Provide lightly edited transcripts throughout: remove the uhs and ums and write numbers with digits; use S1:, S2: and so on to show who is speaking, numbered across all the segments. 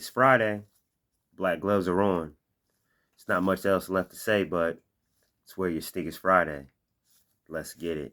S1: It's Friday. Black gloves are on. It's not much else left to say, but it's wear your sneakers Friday. Let's get it.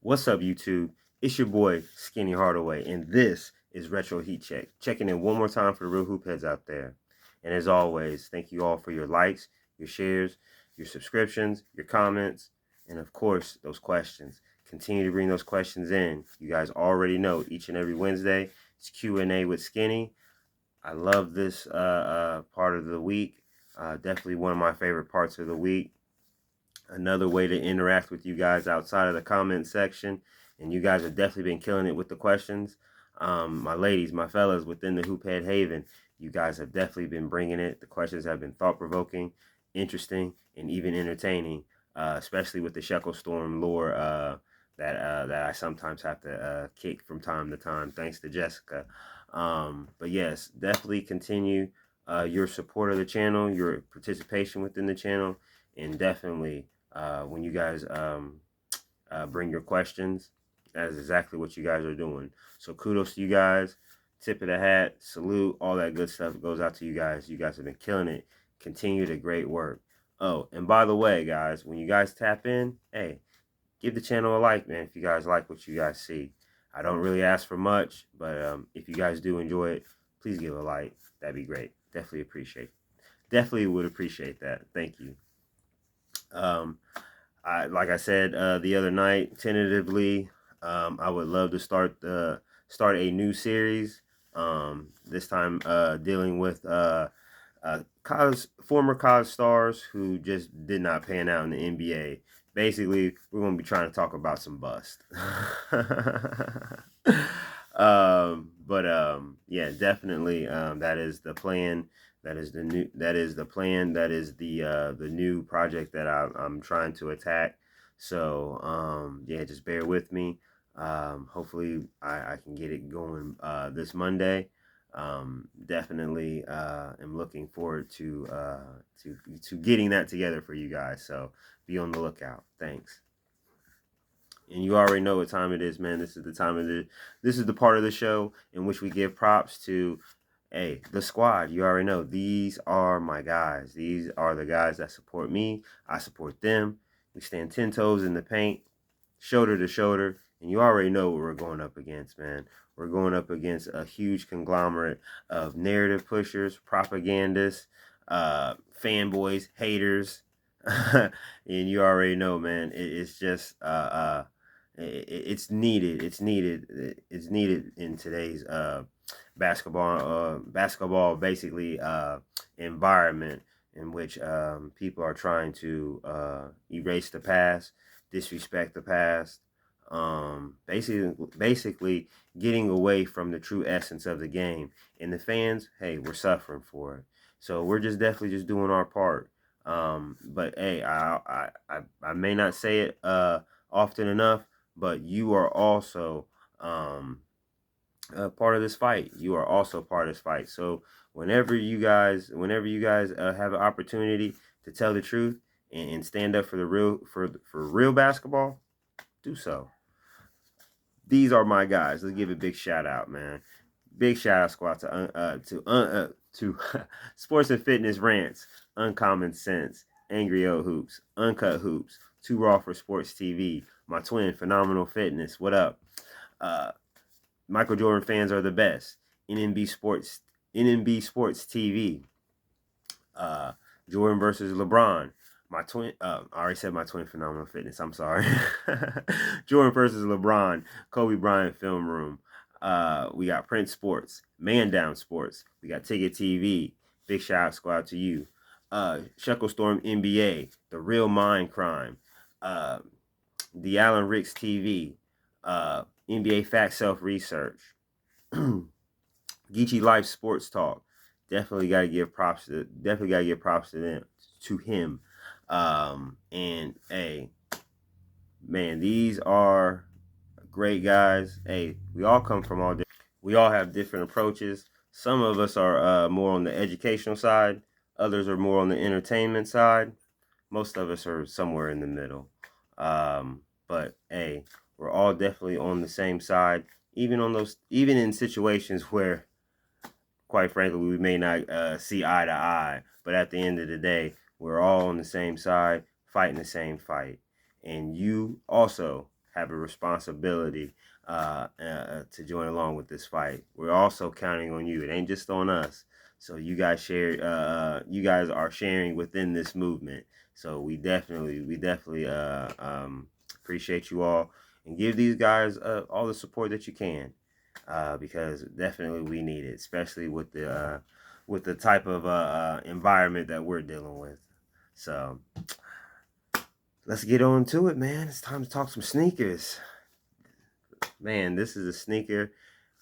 S1: What's up, YouTube? It's your boy, Skinny Hardaway, and this is Retro Heat Check. Checking in one more time for the real hoop heads out there. And as always, thank you all for your likes, your shares, your subscriptions, your comments, and of course, those questions. Continue to bring those questions in. You guys already know each and every Wednesday, it's Q&A with Skinny. I love this part of the week. Definitely one of my favorite parts of the week. Another way to interact with you guys outside of the comment section, and you guys have definitely been killing it with the questions. My ladies, my fellas within the Hoop Head Haven, you guys have definitely been bringing it. The questions have been thought-provoking, interesting, and even entertaining, especially with the Shekel Storm lore that I sometimes have to kick from time to time, thanks to Jessica. But yes, definitely continue your support of the channel, your participation within the channel, and definitely when you guys bring your questions, that is exactly what you guys are doing. So kudos to you guys. Tip of the hat, salute, all that good stuff goes out to you guys. You guys have been killing it. Continue the great work. Oh, and by the way, guys, when you guys tap in, hey, give the channel a like, man, if you guys like what you guys see. I don't really ask for much, but if you guys do enjoy it, please give a like. That'd be great. Definitely would appreciate that. Thank you. Like I said the other night, tentatively, I would love to start a new series. This time dealing with former college stars who just did not pan out in the NBA. Basically, we're going to be trying to talk about some bust. Yeah, definitely, that is the plan. That is the new. That is the plan. That is the new project that I'm trying to attack. So yeah, just bear with me. Hopefully, I can get it going this Monday. Definitely am looking forward to getting that together for you guys. So be on the lookout. Thanks. And you already know what time it is, man. This is the part of the show in which we give props to, hey, the squad. You already know. These are my guys. These are the guys that support me. I support them. We stand 10 toes in the paint, shoulder to shoulder. And you already know what we're going up against, man. We're going up against a huge conglomerate of narrative pushers, propagandists, fanboys, haters. And you already know, man. It's just it's needed. It's needed in today's basketball basically environment in which people are trying to erase the past, disrespect the past, basically getting away from the true essence of the game. And the fans, hey, we're suffering for it. So we're just definitely just doing our part. But hey, I may not say it often enough, but you are also part of this fight. You are also part of this fight. So whenever you guys have an opportunity to tell the truth and stand up for the real basketball, do so. These are my guys. Let's give a big shout out, man. Big shout out squad to Sports and Fitness Rants, Uncommon Sense, Angry Old Hoops, Uncut Hoops, Too Raw for Sports TV, my twin, Phenomenal Fitness. What up? Michael Jordan fans are the best. NMB Sports TV. Jordan versus LeBron. My twin, I already said my twin phenomenal fitness. I'm sorry. Jordan versus LeBron, Kobe Bryant film room. We got Prince Sports, Man Down Sports. We got Ticket TV. Big shout out squad to you. Shekel Storm NBA, The Real Mind Crime. Uh, the Allen Ricks TV. NBA Fact Self Research. Geechee Life Sports Talk. Definitely got to give props to. Definitely got to give props to them. To him. And hey, man, these are great guys. Hey, we all come from all different. We all have different approaches. Some of us are more on the educational side. Others are more on the entertainment side. Most of us are somewhere in the middle. But hey, we're all definitely on the same side. Even in situations where, quite frankly, we may not see eye to eye. But at the end of the day, we're all on the same side, fighting the same fight. And you also have a responsibility to join along with this fight. We're also counting on you. It ain't just on us. So you guys share. You guys are sharing within this movement. So we definitely appreciate you all, and give these guys all the support that you can. Because definitely we need it, especially with the type of environment that we're dealing with. So let's get on to it, man. It's time to talk some sneakers. Man, this is a sneaker,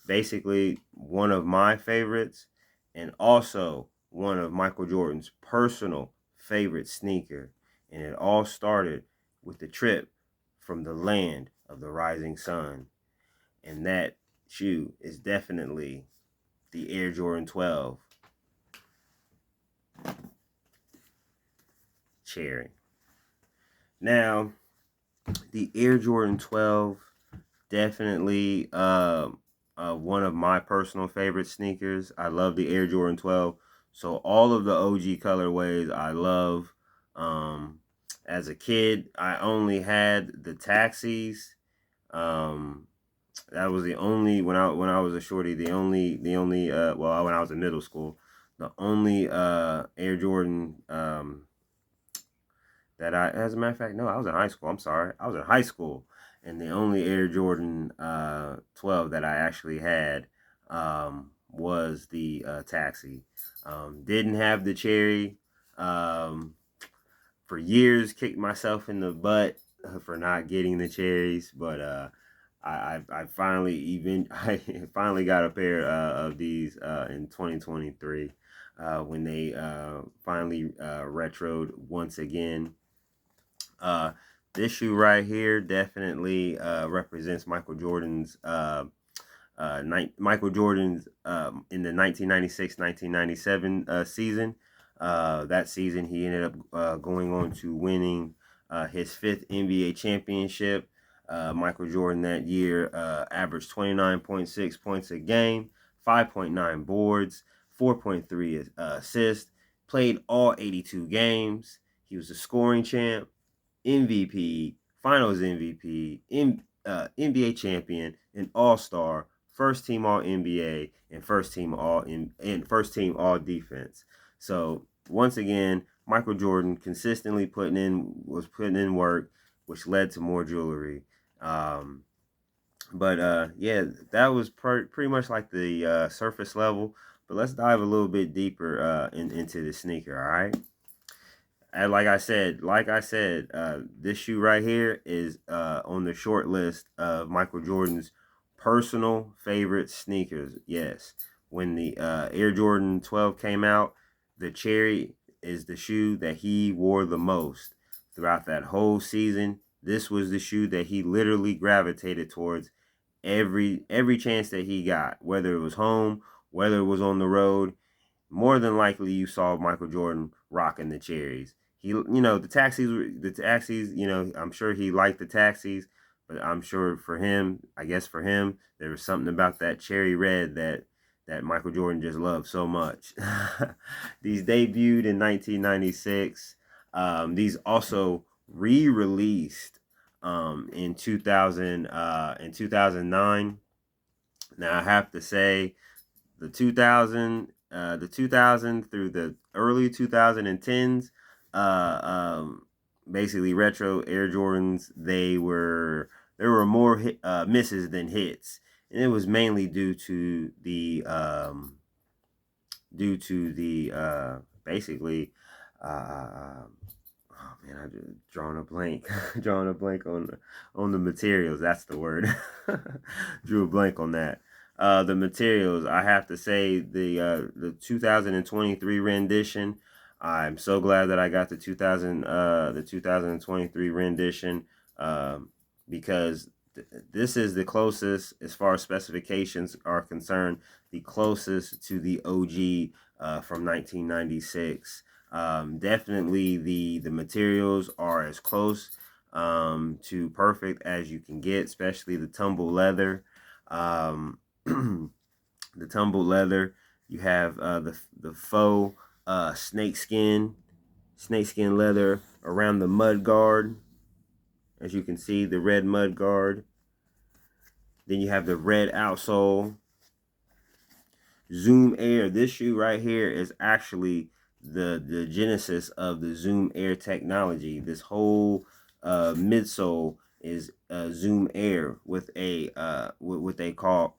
S1: basically one of my favorites, and also one of Michael Jordan's personal favorite sneaker. And it all started with the trip from the land of the rising sun. And that shoe is definitely the Air Jordan 12 Cherry. Now, the Air Jordan 12, definitely one of my personal favorite sneakers. I love the Air Jordan 12. So all of the OG colorways I love. As a kid, I only had the taxis. That was the only when I was a shorty. The only well, when I was in middle school, the only Air Jordan that as a matter of fact, no, I was in high school. I'm sorry, I was in high school, and the only Air Jordan 12 that I actually had was the taxi. Didn't have the cherry. For years, kicked myself in the butt for not getting the cherries, but I finally I finally got a pair of these in 2023 when they finally retroed once again. This shoe right here definitely represents Michael Jordan's Michael Jordan's in the 1996-1997 season. That season, he ended up going on to winning his fifth NBA championship. Michael Jordan that year averaged 29.6 points a game, 5.9 boards, 4.3 assists, played all 82 games. He was a scoring champ, MVP, Finals MVP, NBA champion, an All-Star, first team All NBA, and first team All Defense. So once again, Michael Jordan consistently putting in work, which led to more jewelry. But yeah, that was pretty much like the surface level. But let's dive a little bit deeper into the sneaker. All right. And like I said, this shoe right here is on the short list of Michael Jordan's personal favorite sneakers. Yes, when the Air Jordan 12 came out, the cherry is the shoe that he wore the most throughout that whole season. This was the shoe that he literally gravitated towards every chance that he got, whether it was home, whether it was on the road. More than likely, you saw Michael Jordan rocking the cherries. The taxis, I'm sure he liked the taxis, but I'm sure I guess for him, there was something about that cherry red that Michael Jordan just loved so much. These debuted in 1996. These also re-released in 2009. Now I have to say, the 2000 through the early 2010s, basically retro Air Jordans, there were more misses than hits, and it was mainly due to the basically oh man, I just drawing a blank, drawing a blank on the materials. That's the word. Drew a blank on that. The materials. I have to say the 2023 rendition. I'm so glad that I got the 2023 rendition, because this is the closest, as far as specifications are concerned, the closest to the OG from 1996. Definitely the materials are as close to perfect as you can get, especially the tumble leather. The tumble leather. You have the faux snakeskin leather around the mud guard, as you can see, the red mud guard. Then you have the red outsole. Zoom Air. This shoe right here is actually the genesis of the Zoom Air technology. This whole midsole is Zoom Air with a what they call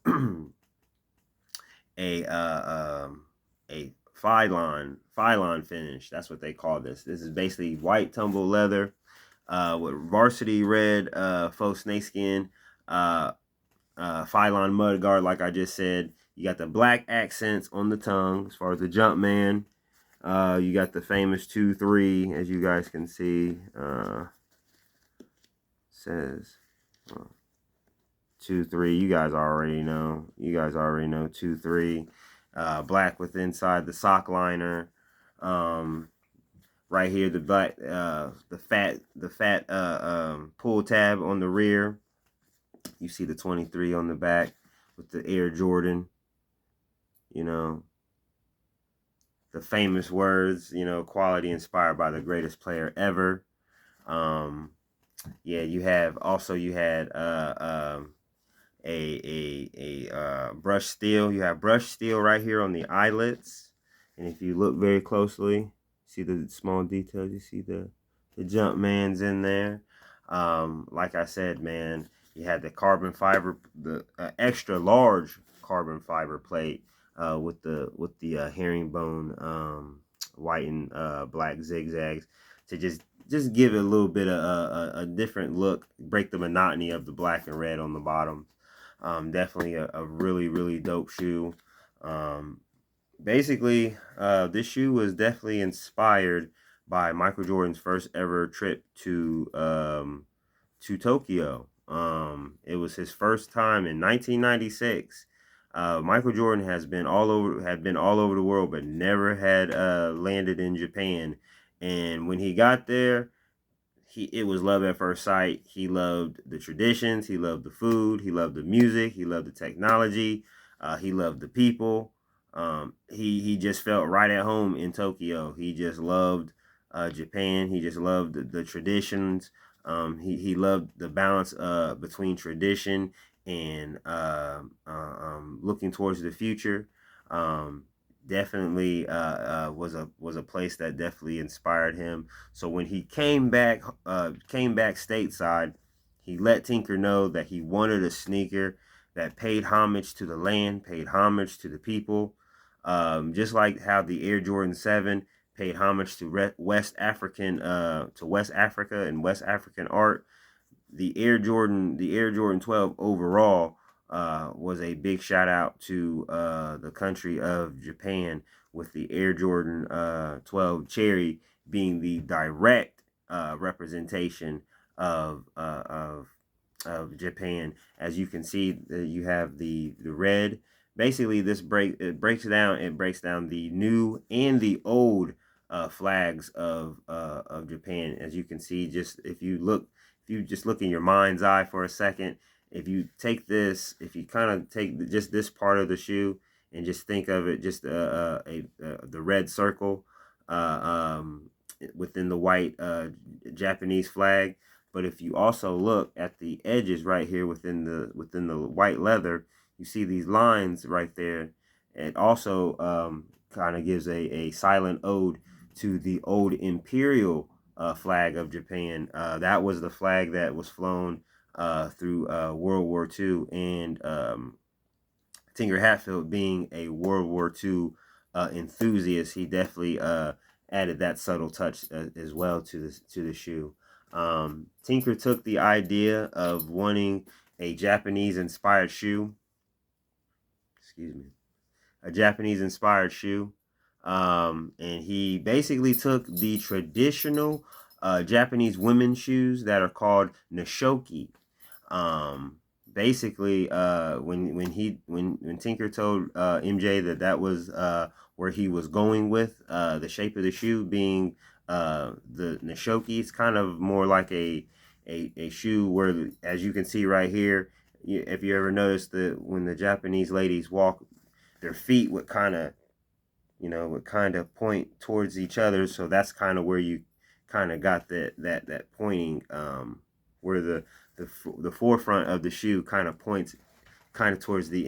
S1: a phylon finish. That's what they call this. This is basically white tumble leather with varsity red faux snakeskin phylon mud guard, like I just said. You got the black accents on the tongue as far as the Jumpman. You got the famous 2-3, as you guys can see. Says 2-3. You guys already know. 2-3. Black with inside the sock liner. Right here, the black, the fat pull tab on the rear. You see the 23 on the back with the Air Jordan. You know, the famous words, quality inspired by the greatest player ever. Yeah, you had a brush steel. You have brush steel right here on the eyelets, and if you look very closely, see the small details. You see the jump man's in there. Like I said, man, you had the carbon fiber, the extra large carbon fiber plate with the herringbone white and black zigzags to just give it a little bit of a different look, break the monotony of the black and red on the bottom. Definitely a really, really dope shoe. Basically, this shoe was definitely inspired by Michael Jordan's first ever trip to Tokyo. It was his first time in 1996. Michael Jordan had been all over the world, but never had landed in Japan. And when he got there, it was love at first sight. He loved the traditions, he loved the food, he loved the music, he loved the technology, he loved the people. He just felt right at home in Tokyo. He just loved Japan. He just loved the traditions. He loved the balance between tradition and looking towards the future. Definitely was a place that definitely inspired him. So when he came back stateside, he let Tinker know that he wanted a sneaker that paid homage to the land, paid homage to the people, just like how the Air Jordan 7 paid homage to West African to West Africa and West African art. The Air Jordan 12 overall was a big shout out to the country of Japan, with the Air Jordan 12 Cherry being the direct representation of, uh, of of Japan. As you can see, you have the red. Basically, it breaks down the new and the old flags of Japan. As you can see, just if you just look in your mind's eye for a second, if you kind of take just this part of the shoe and just think of it, just the red circle within the white Japanese flag. But if you also look at the edges right here within the white leather, you see these lines right there. It also kind of gives a silent ode to the old imperial flag of Japan. That was the flag that was flown through World War II, and Tinker Hatfield being a World War II enthusiast, he definitely added that subtle touch as well to the shoe. Tinker took the idea of wanting a Japanese inspired shoe. Excuse me, a Japanese inspired shoe. And he basically took the traditional Japanese women's shoes that are called Nishoki. Um, Basically, when Tinker told MJ that was where he was going with the shape of the shoe being the Nishoki, it's kind of more like a shoe where, as you can see right here, if you ever noticed that when the Japanese ladies walk, their feet would kind of point towards each other. So that's kind of where you kind of got that pointing, where the forefront of the shoe kind of points kind of towards the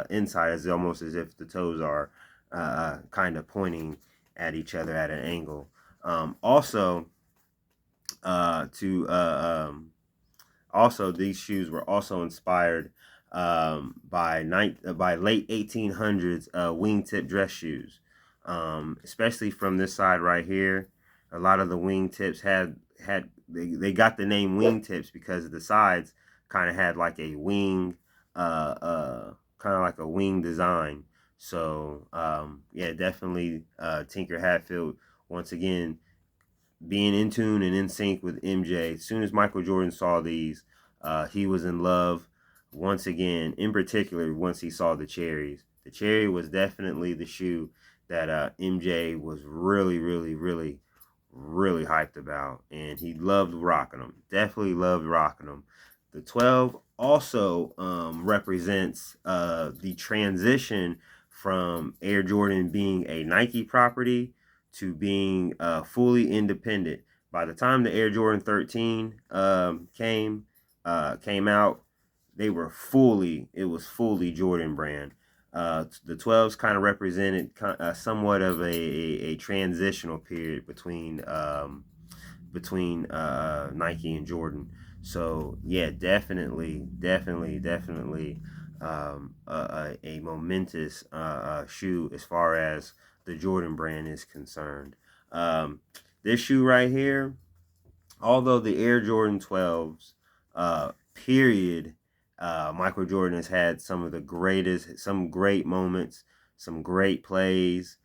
S1: inside, as almost as if the toes are kind of pointing at each other at an angle. Also, to also, these shoes were also inspired by late 1800s wingtip dress shoes, especially from this side right here. A lot of the wingtips they got the name wingtips because the sides kind of had like a wing, kind of like a wing design. So yeah, definitely Tinker Hatfield once again being in tune and in sync with MJ. As soon as Michael Jordan saw these, he was in love once again. In particular, once he saw the cherries, the cherry was definitely the shoe that MJ was really, really, really, really hyped about, and he loved rocking them. Definitely loved rocking them. The 12 also represents the transition from Air Jordan being a Nike property to being fully independent. By the time the Air Jordan 13 came out, it was fully Jordan brand. The 12s kind of represented somewhat of a transitional period between Nike and Jordan. So yeah, definitely a momentous shoe as far as the Jordan brand is concerned. This shoe right here, although the Air Jordan 12s, period, Michael Jordan has had some great moments, some great plays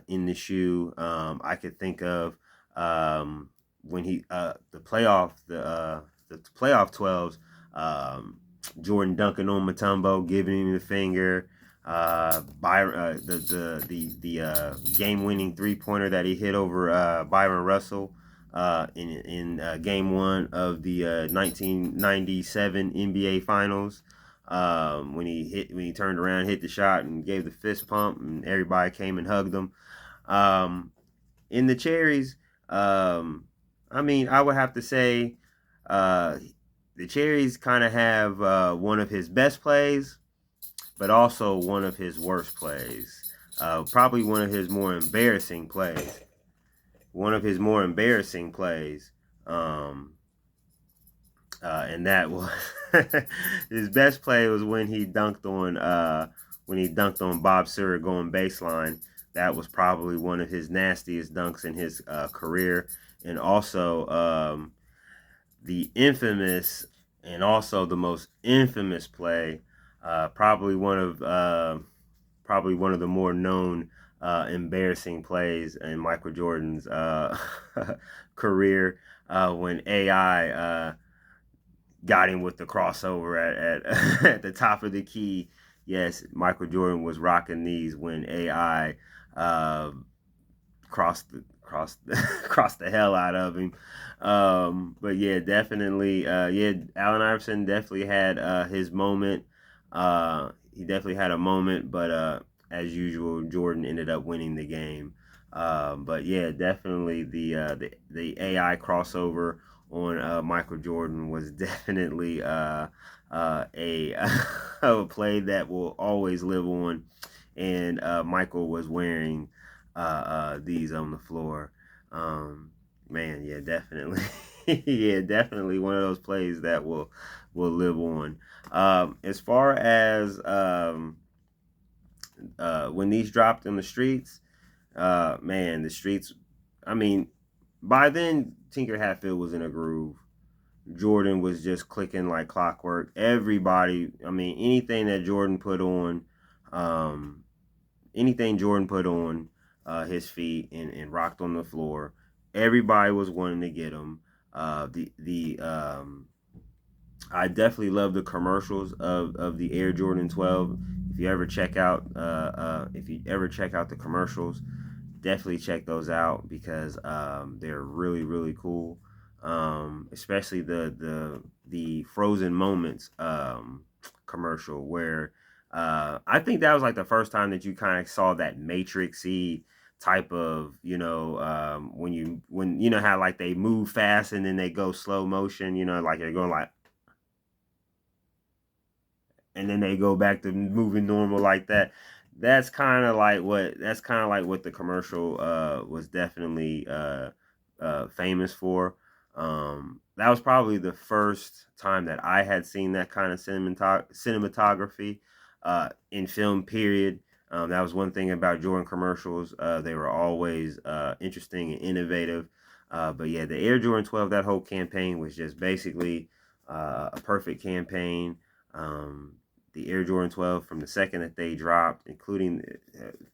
S1: in the shoe. I could think of when the playoff 12s, Jordan dunking on Mutombo, giving him the finger. The game winning 3-pointer that he hit over Byron Russell in game 1 of the 1997 NBA Finals. When he turned around, hit the shot, and gave the fist pump, and everybody came and hugged him. In the cherries, I mean, I would have to say the cherries kind of have one of his best plays, but also one of his worst plays. Probably one of his more embarrassing plays. And that was his best play was when he dunked on Bob Sura going baseline. That was probably one of his nastiest dunks in his career, and also the infamous and also the most infamous play, probably one of the more known embarrassing plays in Michael Jordan's career, when AI got him with the crossover at the top of the key. Yes, Michael Jordan was rocking these when AI crossed the hell out of him. But yeah, definitely, Allen Iverson definitely had his moment. He definitely had a moment, but as usual, Jordan ended up winning the game. But yeah, definitely the AI crossover on Michael Jordan was definitely a play that will always live on. And Michael was wearing these on the floor. Man, yeah, definitely, yeah, definitely one of those plays that will live on. As far as when these dropped in the streets, man, the streets. I mean, by then Tinker Hatfield was in a groove. Jordan was just clicking like clockwork. Everybody, I mean, anything that Jordan put on, um, anything Jordan put on his feet and rocked on the floor, everybody was wanting to get him. The I definitely love the commercials of the Air Jordan 12. If you ever check out the commercials, definitely check those out because they're really really cool. Especially the Frozen Moments commercial where I think that was like the first time that you kind of saw that Matrixy type of when you know how like they move fast and then they go slow motion, like they're going like, and then they go back to moving normal like that. That's kind of like what the commercial was definitely famous for. That was probably the first time that I had seen that kind of cinematography in film. Period. That was one thing about Jordan commercials. They were always interesting and innovative. But yeah, the Air Jordan 12, that whole campaign was just basically a perfect campaign. Um, the Air Jordan 12 from the second that they dropped,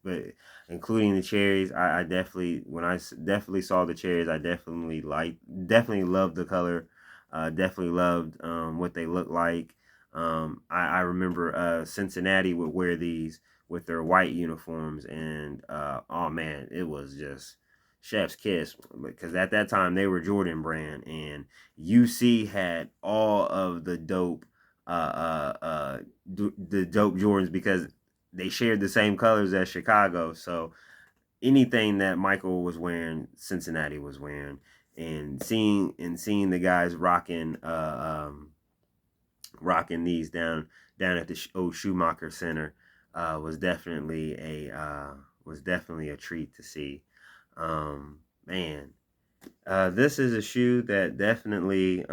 S1: but including the cherries. I definitely when I definitely saw the cherries, I definitely loved the color. Definitely loved what they look like. I remember Cincinnati would wear these with their white uniforms, and oh man, it was just chef's kiss because at that time they were Jordan brand, and UC had all of the dope the dope Jordans because they shared the same colors as Chicago. So anything that Michael was wearing, Cincinnati was wearing, and seeing the guys rocking these down at the old Schumacher Center was definitely a treat to see. Man, this is a shoe that definitely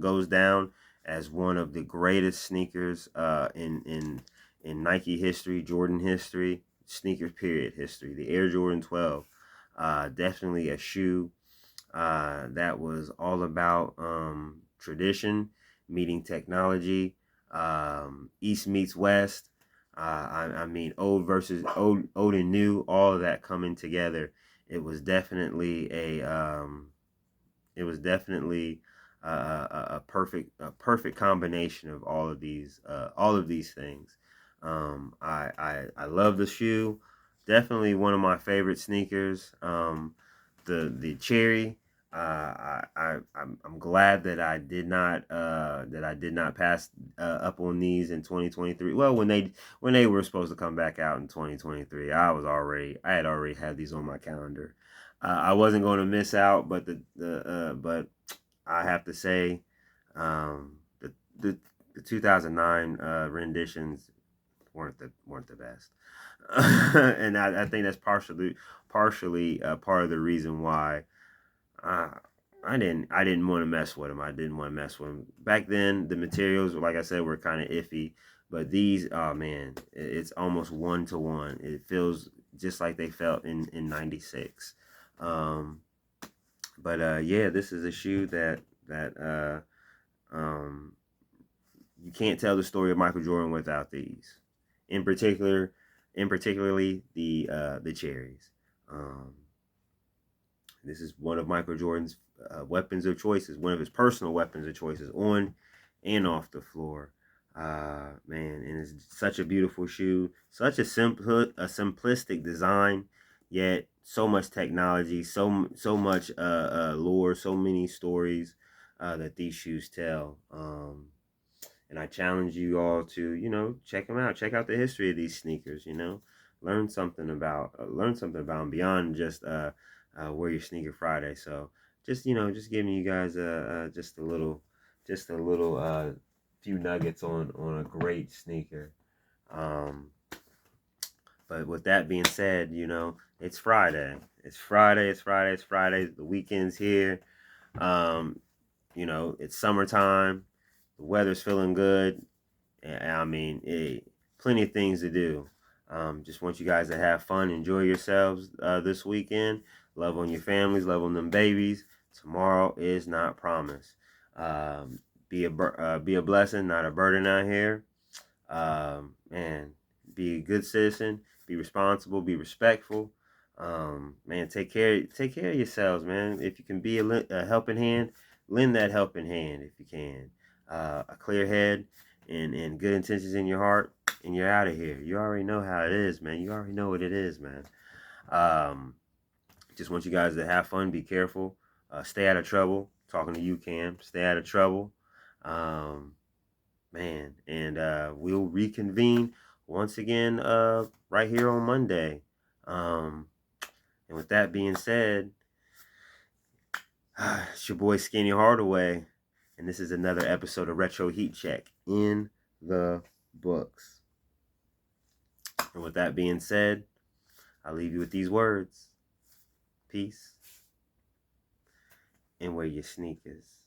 S1: goes down as one of the greatest sneakers in Nike history, Jordan history, sneakers period history. The Air Jordan 12, definitely a shoe that was all about tradition meeting technology, East meets West. I mean, old and new, all of that coming together. It was definitely a perfect combination of all of these things. I love the shoe. Definitely one of my favorite sneakers. The cherry. I'm glad that I did not pass up on these in 2023. Well, when they were supposed to come back out in 2023, I had already had these on my calendar. I wasn't going to miss out, but but I have to say, the the, the 2009 renditions weren't the best, and I think that's partially part of the reason why uh, I didn't want to mess with them. I didn't want to mess with them back then. The materials, like I said, were kind of iffy, but these, oh man, it's almost 1 to 1. It feels just like they felt in '96. Um, but yeah, this is a shoe that um, you can't tell the story of Michael Jordan without these. In particular, in particularly the cherries. Um, this is one of Michael Jordan's weapons of choices, one of his personal weapons of choices on and off the floor. Man, and it's such a beautiful shoe, such a simplistic design, yet so much technology, so much lore, so many stories that these shoes tell. And I challenge you all to, check them out. Check out the history of these sneakers. Learn something about them beyond just wear your sneaker Friday. So just giving you guys just a little few nuggets on a great sneaker. Um, But with that being said, it's Friday. It's Friday. It's Friday. It's Friday. The weekend's here. Um, it's summertime. The weather's feeling good. I mean, plenty of things to do. Just want you guys to have fun, enjoy yourselves this weekend. Love on your families, love on them babies. Tomorrow is not promised. Be a blessing, not a burden out here. Man, be a good citizen. Be responsible. Be respectful. Man, take care of yourselves, man. If you can be a helping hand, lend that helping hand if you can. A clear head and good intentions in your heart, and you're out of here. You already know how it is, man. You already know what it is, man. Just want you guys to have fun, be careful, stay out of trouble. Talking to you, Cam. Stay out of trouble. Man, and we'll reconvene once again right here on Monday. And with that being said, it's your boy Skinny Hardaway, and this is another episode of Retro Heat Check in the books. And with that being said, I'll leave you with these words. Peace. And wear your sneakers.